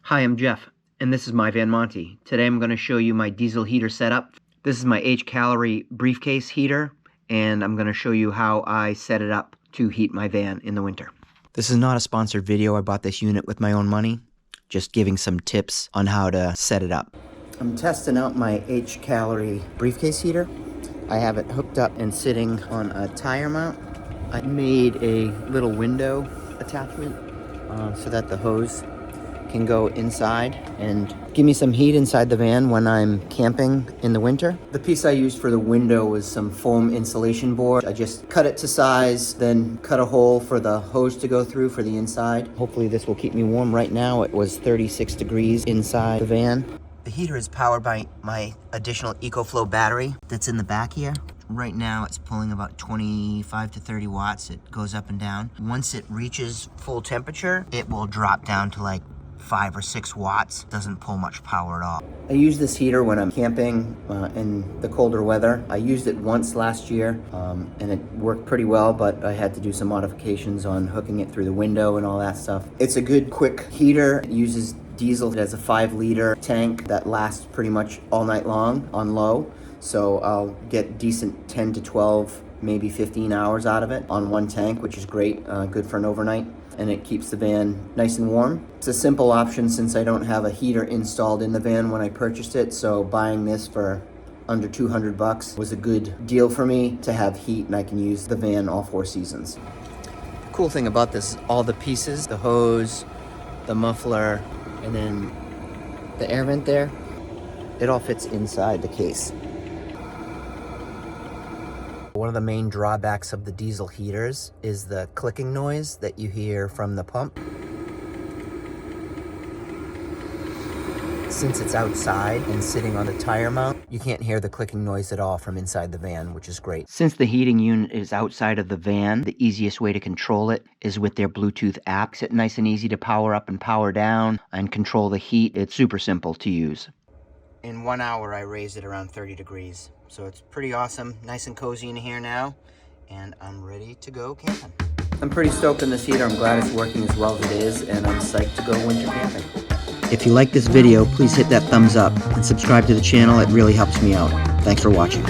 Hi, I'm Jeff, and this is MyVanMonty. Today I'm going to show you my diesel heater setup. This is my Hcalory briefcase heater, and I'm going to show you how I set it up to heat my van in the winter. This is not a sponsored video. I bought this unit with my own money, just giving some tips on how to set it up. I'm testing out my Hcalory briefcase heater. I have it hooked up and sitting on a tire mount. I made a little window attachment so that the hose can go inside and give me some heat inside the van when I'm camping in the winter. The piece I used for the window was some foam insulation board. I just cut it to size, then cut a hole for the hose to go through for the inside. Hopefully this will keep me warm. Right now it was 36 degrees inside the van. The heater is powered by my additional EcoFlow battery that's in the back here. Right now it's pulling about 25 to 30 watts. It goes up and down. Once it reaches full temperature, it will drop down to like 5 or 6 watts. Doesn't pull much power at all. I use this heater when I'm camping in the colder weather. I used it once last year and it worked pretty well, but I had to do some modifications on hooking it through the window and all that stuff. It's a good quick heater. It uses diesel. It has a 5-liter tank that lasts pretty much all night long on low. So I'll get decent 10 to 12, maybe 15 hours out of it on one tank, which is great, good for an overnight. And it keeps the van nice and warm. It's a simple option since I don't have a heater installed in the van when I purchased it, so buying this for under $200 was a good deal for me to have heat, and I can use the van all 4 seasons. The cool thing about this is all the pieces, the hose, the muffler, and then the air vent there, it all fits inside the case. One of the main drawbacks of the diesel heaters is the clicking noise that you hear from the pump. Since it's outside and sitting on the tire mount, you can't hear the clicking noise at all from inside the van, which is great. Since the heating unit is outside of the van, the easiest way to control it is with their Bluetooth app. It's nice and easy to power up and power down and control the heat. It's super simple to use. In 1 hour, I raised it around 30 degrees. So it's pretty awesome, nice and cozy in here now, and I'm ready to go camping. I'm pretty stoked on this heater. I'm glad it's working as well as it is, and I'm psyched to go winter camping. If you like this video, please hit that thumbs up and subscribe to the channel. It really helps me out. Thanks for watching.